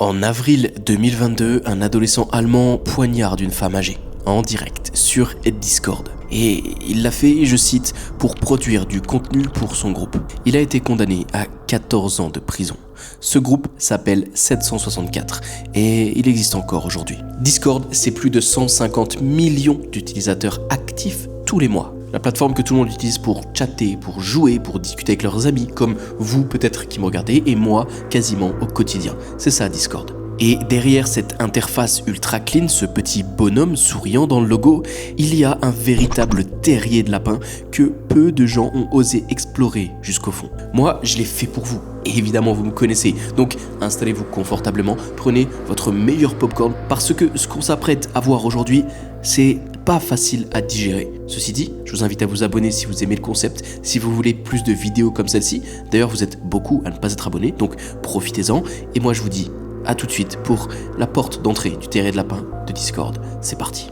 En avril 2022, un adolescent allemand poignarde une femme âgée, en direct, sur Discord. Et il l'a fait, je cite, pour produire du contenu pour son groupe. Il a été condamné à 14 ans de prison. Ce groupe s'appelle 764 et il existe encore aujourd'hui. Discord, c'est plus de 150 millions d'utilisateurs actifs tous les mois. La plateforme que tout le monde utilise pour chatter, pour jouer, pour discuter avec leurs amis, comme vous peut-être qui me regardez, et moi quasiment au quotidien. C'est ça Discord. Et derrière cette interface ultra clean, ce petit bonhomme souriant dans le logo, il y a un véritable terrier de lapin que peu de gens ont osé explorer jusqu'au fond. Moi, je l'ai fait pour vous. Et évidemment, vous me connaissez. Donc, installez-vous confortablement, prenez votre meilleur popcorn parce que ce qu'on s'apprête à voir aujourd'hui, c'est pas facile à digérer. Ceci dit, je vous invite à vous abonner si vous aimez le concept, si vous voulez plus de vidéos comme celle-ci. D'ailleurs, vous êtes beaucoup à ne pas être abonné, donc profitez-en. Et moi, je vous dis à tout de suite pour la porte d'entrée du terrier de lapin de Discord. C'est parti.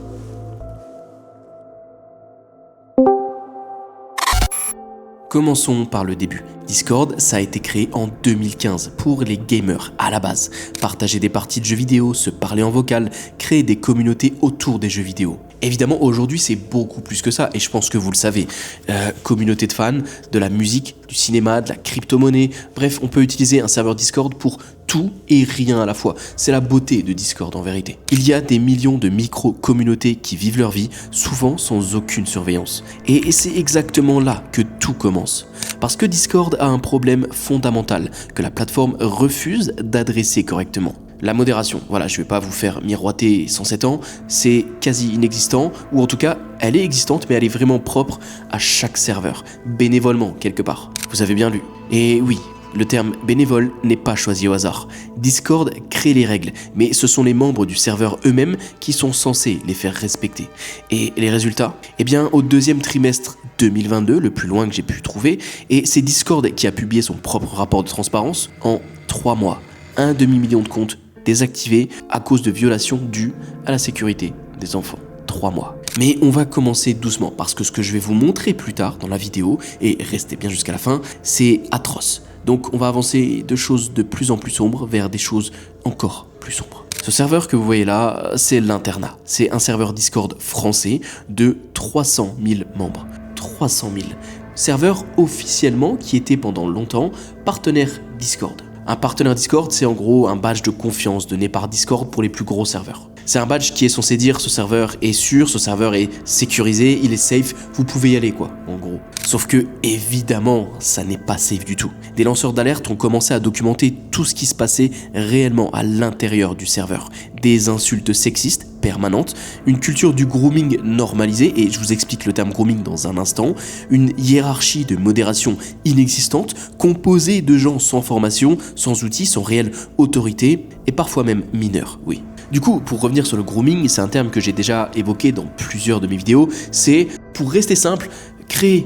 Commençons par le début. Discord, ça a été créé en 2015 pour les gamers à la base. Partager des parties de jeux vidéo, se parler en vocal, créer des communautés autour des jeux vidéo. Évidemment, aujourd'hui, c'est beaucoup plus que ça, et je pense que vous le savez. Communauté de fans, de la musique, du cinéma, de la crypto-monnaie. Bref, on peut utiliser un serveur Discord pour tout et rien à la fois. C'est la beauté de Discord en vérité. Il y a des millions de micro-communautés qui vivent leur vie, souvent sans aucune surveillance. Et c'est exactement là que tout commence. Parce que Discord a un problème fondamental que la plateforme refuse d'adresser correctement. La modération, voilà, je vais pas vous faire miroiter 107 ans, c'est quasi inexistant, ou en tout cas, elle est existante, mais elle est vraiment propre à chaque serveur, bénévolement quelque part. Vous avez bien lu. Et oui, le terme bénévole n'est pas choisi au hasard. Discord crée les règles, mais ce sont les membres du serveur eux-mêmes qui sont censés les faire respecter. Et les résultats ? Eh bien, au deuxième trimestre 2022, le plus loin que j'ai pu trouver, et c'est Discord qui a publié son propre rapport de transparence en 3 mois. Un demi-million de comptes désactivés à cause de violations dues à la sécurité des enfants. 3 mois. Mais on va commencer doucement parce que ce que je vais vous montrer plus tard dans la vidéo, et restez bien jusqu'à la fin, c'est atroce. Donc on va avancer de choses de plus en plus sombres vers des choses encore plus sombres. Ce serveur que vous voyez là, c'est l'Internat. C'est un serveur Discord français de 300 000 membres. 300 000. Serveur officiellement qui était pendant longtemps partenaire Discord. Un partenaire Discord, c'est en gros un badge de confiance donné par Discord pour les plus gros serveurs. C'est un badge qui est censé dire ce serveur est sûr, ce serveur est sécurisé, il est safe, vous pouvez y aller quoi, en gros. Sauf que, évidemment, ça n'est pas safe du tout. Des lanceurs d'alerte ont commencé à documenter tout ce qui se passait réellement à l'intérieur du serveur. Des insultes sexistes permanentes, une culture du grooming normalisée, et je vous explique le terme grooming dans un instant, une hiérarchie de modération inexistante, composée de gens sans formation, sans outils, sans réelle autorité, et parfois même mineurs, oui. Du coup, pour revenir sur le grooming, c'est un terme que j'ai déjà évoqué dans plusieurs de mes vidéos, c'est, pour rester simple, créer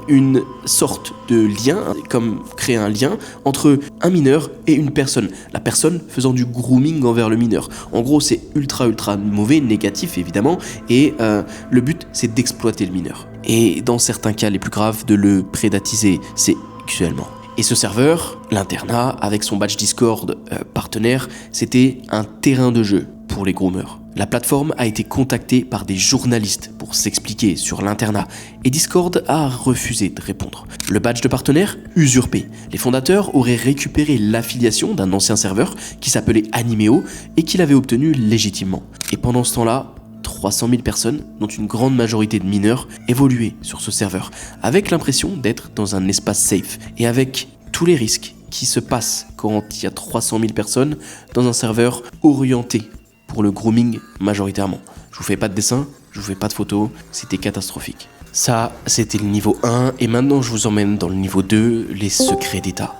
une sorte de lien, comme créer un lien entre un mineur et une personne. La personne faisant du grooming envers le mineur. En gros, c'est ultra mauvais, négatif évidemment, et le but, c'est d'exploiter le mineur. Et dans certains cas les plus graves, de le prédatiser sexuellement. Et ce serveur, l'Internat, avec son badge Discord partenaire, c'était un terrain de jeu pour les groomers. La plateforme a été contactée par des journalistes pour s'expliquer sur l'Internat et Discord a refusé de répondre. Le badge de partenaire, usurpé. Les fondateurs auraient récupéré l'affiliation d'un ancien serveur qui s'appelait Animeo et qu'il avait obtenu légitimement. Et pendant ce temps-là, 300 000 personnes, dont une grande majorité de mineurs, évoluaient sur ce serveur, avec l'impression d'être dans un espace safe et avec tous les risques qui se passent quand il y a 300 000 personnes dans un serveur orienté pour le grooming majoritairement. Je vous fais pas de dessin, je vous fais pas de photos, c'était catastrophique. Ça, c'était le niveau 1, et maintenant je vous emmène dans le niveau 2, les secrets d'État.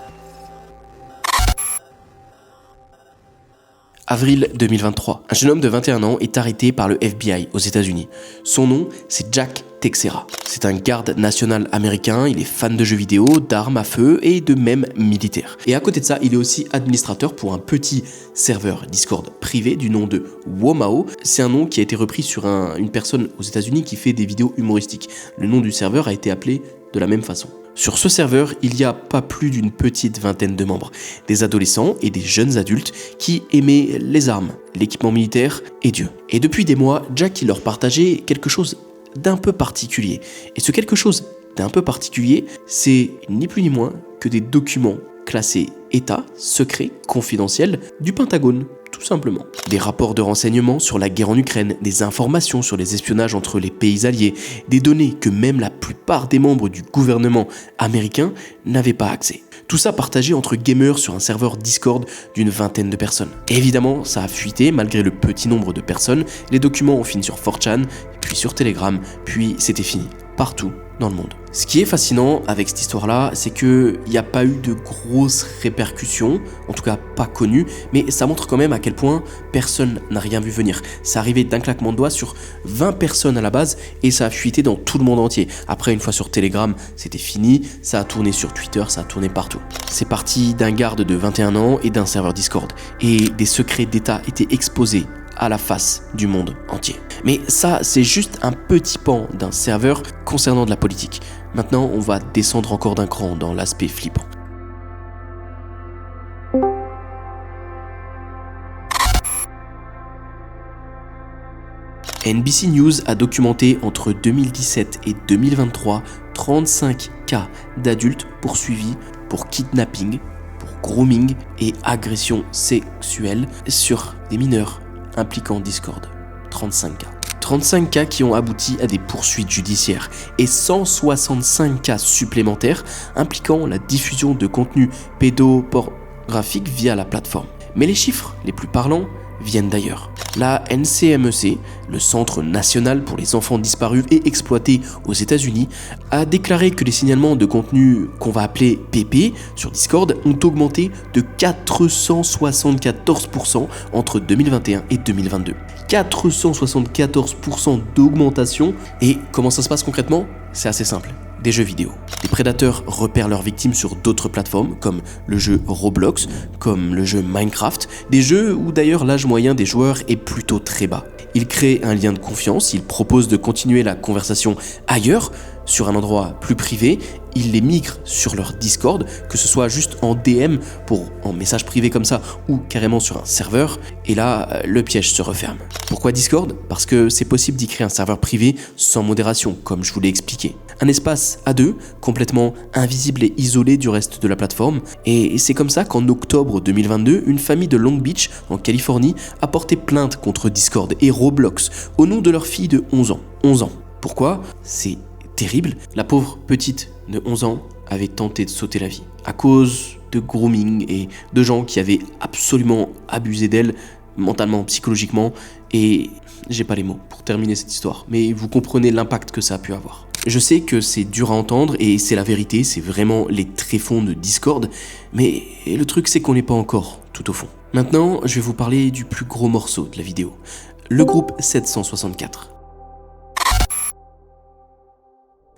Avril 2023, un jeune homme de 21 ans est arrêté par le FBI aux États-Unis. Son nom, c'est Jack Teixeira. C'est un garde national américain, il est fan de jeux vidéo, d'armes à feu et de même militaire. Et à côté de ça, il est aussi administrateur pour un petit serveur Discord privé du nom de Womao. C'est un nom qui a été repris sur une personne aux États-Unis qui fait des vidéos humoristiques. Le nom du serveur a été appelé de la même façon. Sur ce serveur, il y a pas plus d'une petite vingtaine de membres, des adolescents et des jeunes adultes qui aimaient les armes, l'équipement militaire et Dieu. Et depuis des mois, Jack leur partageait quelque chose d'un peu particulier. Et ce quelque chose d'un peu particulier, c'est ni plus ni moins que des documents classés État, secret, confidentiel du Pentagone, tout simplement. Des rapports de renseignements sur la guerre en Ukraine, des informations sur les espionnages entre les pays alliés, des données que même la plupart des membres du gouvernement américain n'avaient pas accès. Tout ça partagé entre gamers sur un serveur Discord d'une vingtaine de personnes. Et évidemment, ça a fuité malgré le petit nombre de personnes, les documents ont fini sur 4chan, puis sur Telegram, puis c'était fini, partout dans le monde. Ce qui est fascinant avec cette histoire-là, c'est qu'il n'y a pas eu de grosses répercussions, en tout cas pas connues, mais ça montre quand même à quel point personne n'a rien vu venir. Ça arrivait d'un claquement de doigts sur 20 personnes à la base et ça a fuité dans tout le monde entier. Après, une fois sur Telegram, c'était fini, ça a tourné sur Twitter, ça a tourné partout. C'est parti d'un garde de 21 ans et d'un serveur Discord. Et des secrets d'État étaient exposés à la face du monde entier. Mais ça, c'est juste un petit pan d'un serveur concernant de la politique. Maintenant, on va descendre encore d'un cran dans l'aspect flippant. NBC News a documenté entre 2017 et 2023 35 cas d'adultes poursuivis pour kidnapping, pour grooming et agression sexuelle sur des mineurs impliquant Discord. 35 cas. 35 cas qui ont abouti à des poursuites judiciaires et 165 cas supplémentaires impliquant la diffusion de contenus pédopornographiques via la plateforme. Mais les chiffres les plus parlants viennent d'ailleurs. La NCMEC, le Centre national pour les enfants disparus et exploités aux États-Unis, a déclaré que les signalements de contenu qu'on va appeler PP sur Discord ont augmenté de 474% entre 2021 et 2022. 474% d'augmentation. Et comment ça se passe concrètement ? C'est assez simple. Des jeux vidéo. Les prédateurs repèrent leurs victimes sur d'autres plateformes comme le jeu Roblox, comme le jeu Minecraft, des jeux où d'ailleurs l'âge moyen des joueurs est plutôt très bas. Ils créent un lien de confiance, ils proposent de continuer la conversation ailleurs, sur un endroit plus privé, ils les migrent sur leur Discord, que ce soit juste en DM en message privé comme ça ou carrément sur un serveur, et là le piège se referme. Pourquoi Discord ? Parce que c'est possible d'y créer un serveur privé sans modération, comme je vous l'ai expliqué. Un espace à deux, complètement invisible et isolé du reste de la plateforme, et c'est comme ça qu'en octobre 2022, une famille de Long Beach, en Californie, a porté plainte contre Discord et Roblox au nom de leur fille de 11 ans. 11 ans. Pourquoi ? C'est terrible. La pauvre petite de 11 ans avait tenté de sauter la vie à cause de grooming et de gens qui avaient absolument abusé d'elle mentalement, psychologiquement, et j'ai pas les mots pour terminer cette histoire, mais vous comprenez l'impact que ça a pu avoir. Je sais que c'est dur à entendre et c'est la vérité, c'est vraiment les tréfonds de Discord, mais le truc c'est qu'on n'est pas encore tout au fond. Maintenant, je vais vous parler du plus gros morceau de la vidéo, le groupe 764.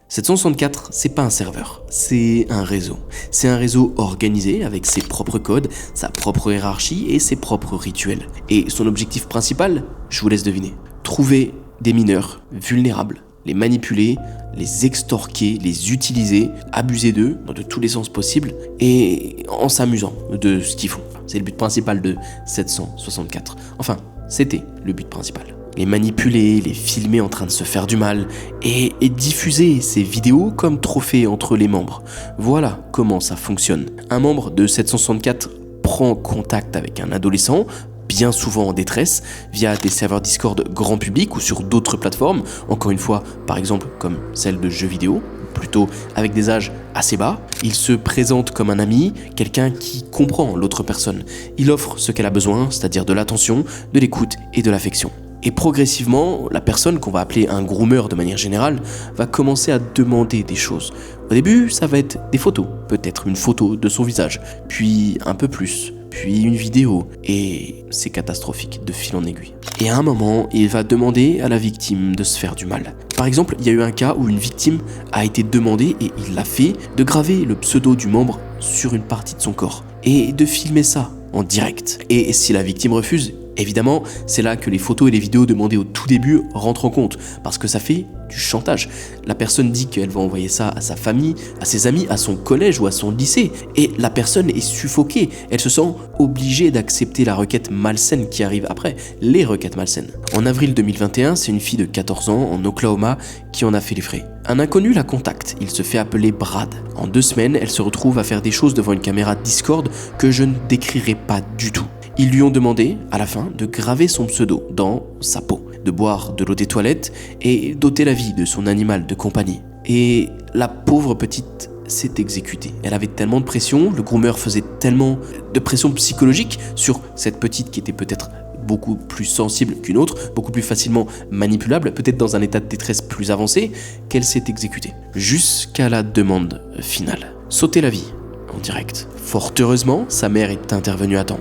764, c'est pas un serveur, c'est un réseau. C'est un réseau organisé avec ses propres codes, sa propre hiérarchie et ses propres rituels. Et son objectif principal, je vous laisse deviner, trouver des mineurs vulnérables, les manipuler, les extorquer, les utiliser, abuser d'eux dans de tous les sens possibles et en s'amusant de ce qu'ils font. C'est le but principal de 764. Enfin, c'était le but principal. Les manipuler, les filmer en train de se faire du mal et diffuser ces vidéos comme trophée entre les membres. Voilà comment ça fonctionne. Un membre de 764 prend contact avec un adolescent, bien souvent en détresse, via des serveurs Discord grand public ou sur d'autres plateformes, encore une fois, par exemple comme celle de jeux vidéo, plutôt avec des âges assez bas. Il se présente comme un ami, quelqu'un qui comprend l'autre personne. Il offre ce qu'elle a besoin, c'est-à-dire de l'attention, de l'écoute et de l'affection. Et progressivement, la personne qu'on va appeler un groomer de manière générale va commencer à demander des choses. Au début, ça va être des photos, peut-être une photo de son visage, puis un peu plus, puis une vidéo, et c'est catastrophique de fil en aiguille. Et à un moment, il va demander à la victime de se faire du mal. Par exemple, il y a eu un cas où une victime a été demandée, et il l'a fait, de graver le pseudo du membre sur une partie de son corps, et de filmer ça en direct. Et si la victime refuse, Évidemment, c'est là que les photos et les vidéos demandées au tout début rentrent en compte, parce que ça fait du chantage. La personne dit qu'elle va envoyer ça à sa famille, à ses amis, à son collège ou à son lycée, et la personne est suffoquée. Elle se sent obligée d'accepter la requête malsaine qui arrive après, les requêtes malsaines. En avril 2021, c'est une fille de 14 ans en Oklahoma qui en a fait les frais. Un inconnu la contacte, il se fait appeler Brad. En 2 semaines, elle se retrouve à faire des choses devant une caméra Discord que je ne décrirai pas du tout. Ils lui ont demandé, à la fin, de graver son pseudo dans sa peau, de boire de l'eau des toilettes et d'ôter la vie de son animal de compagnie. Et la pauvre petite s'est exécutée. Elle avait tellement de pression, le groomer faisait tellement de pression psychologique sur cette petite qui était peut-être beaucoup plus sensible qu'une autre, beaucoup plus facilement manipulable, peut-être dans un état de détresse plus avancé, qu'elle s'est exécutée. Jusqu'à la demande finale. Sauter la vie, en direct. Fort heureusement, sa mère est intervenue à temps.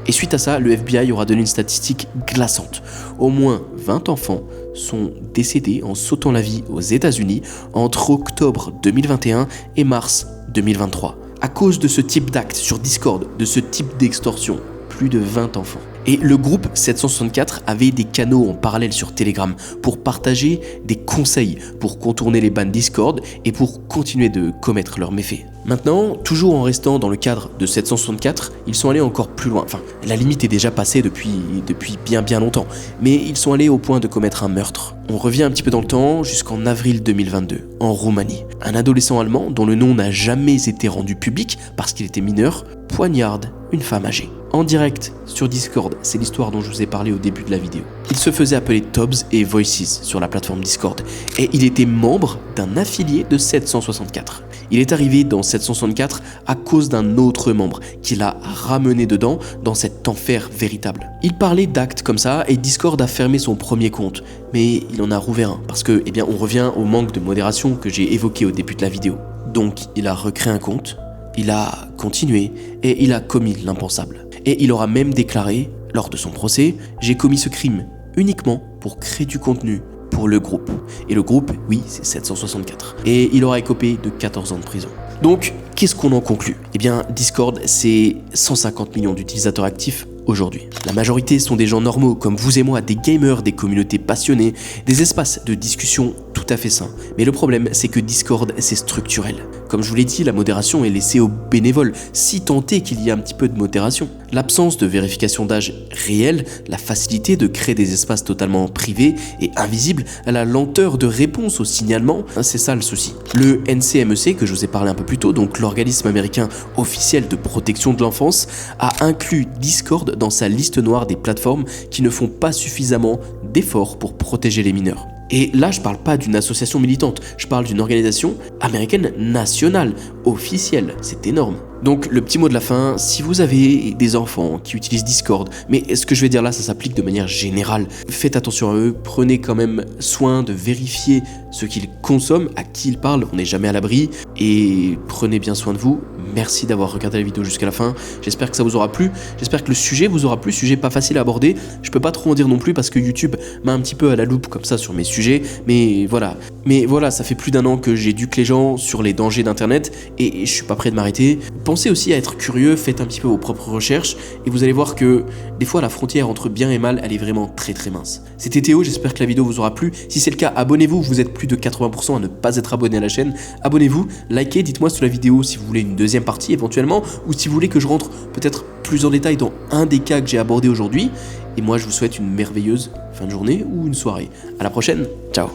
Et suite à ça, le FBI aura donné une statistique glaçante. Au moins 20 enfants sont décédés en sautant la vie aux États-Unis entre octobre 2021 et mars 2023. À cause de ce type d'acte sur Discord, de ce type d'extorsion, plus de 20 enfants. Et le groupe 764 avait des canaux en parallèle sur Telegram pour partager des conseils pour contourner les bans Discord et pour continuer de commettre leurs méfaits. Maintenant, toujours en restant dans le cadre de 764, ils sont allés encore plus loin. Enfin, la limite est déjà passée depuis bien longtemps, mais ils sont allés au point de commettre un meurtre. On revient un petit peu dans le temps jusqu'en avril 2022, en Roumanie. Un adolescent allemand dont le nom n'a jamais été rendu public parce qu'il était mineur, poignarde une femme âgée. En direct sur Discord, c'est l'histoire dont je vous ai parlé au début de la vidéo. Il se faisait appeler Tobbs et Voices sur la plateforme Discord et il était membre d'un affilié de 764. Il est arrivé dans 764 à cause d'un autre membre qui l'a ramené dedans dans cet enfer véritable. Il parlait d'actes comme ça et Discord a fermé son premier compte, mais il en a rouvert un parce que, on revient au manque de modération que j'ai évoqué au début de la vidéo. Donc il a recréé un compte, il a continué et il a commis l'impensable. Et il aura même déclaré, lors de son procès, « J'ai commis ce crime uniquement pour créer du contenu pour le groupe. » Et le groupe, oui, c'est 764. Et il aura écopé de 14 ans de prison. Donc, qu'est-ce qu'on en conclut ? Discord, c'est 150 millions d'utilisateurs actifs aujourd'hui. La majorité sont des gens normaux, comme vous et moi, des gamers, des communautés passionnées, des espaces de discussion tout à fait sains. Mais le problème, c'est que Discord, c'est structurel. Comme je vous l'ai dit, la modération est laissée aux bénévoles, si tant est qu'il y a un petit peu de modération. L'absence de vérification d'âge réelle, la facilité de créer des espaces totalement privés et invisibles, la lenteur de réponse au signalement, c'est ça le souci. Le NCMEC, que je vous ai parlé un peu plus tôt, donc l'organisme américain officiel de protection de l'enfance, a inclus Discord dans sa liste noire des plateformes qui ne font pas suffisamment d'efforts pour protéger les mineurs. Et là, je parle pas d'une association militante, je parle d'une organisation américaine nationale, officielle, c'est énorme. Donc le petit mot de la fin, si vous avez des enfants qui utilisent Discord, mais ce que je vais dire là, ça s'applique de manière générale, faites attention à eux, prenez quand même soin de vérifier ce qu'ils consomment, à qui ils parlent, on n'est jamais à l'abri, et prenez bien soin de vous. Merci d'avoir regardé la vidéo jusqu'à la fin, j'espère que ça vous aura plu, j'espère que le sujet vous aura plu, sujet pas facile à aborder, je peux pas trop en dire non plus parce que YouTube m'a un petit peu à la loupe comme ça sur mes sujets, mais voilà, ça fait plus d'1 an que j'éduque les gens sur les dangers d'internet, et je suis pas prêt de m'arrêter. Pensez aussi à être curieux, faites un petit peu vos propres recherches et vous allez voir que des fois la frontière entre bien et mal elle est vraiment très très mince. C'était Théo, j'espère que la vidéo vous aura plu. Si c'est le cas, abonnez-vous, vous êtes plus de 80% à ne pas être abonné à la chaîne. Abonnez-vous, likez, dites-moi sous la vidéo si vous voulez une deuxième partie éventuellement ou si vous voulez que je rentre peut-être plus en détail dans un des cas que j'ai abordé aujourd'hui. Et moi je vous souhaite une merveilleuse fin de journée ou une soirée. À la prochaine, ciao.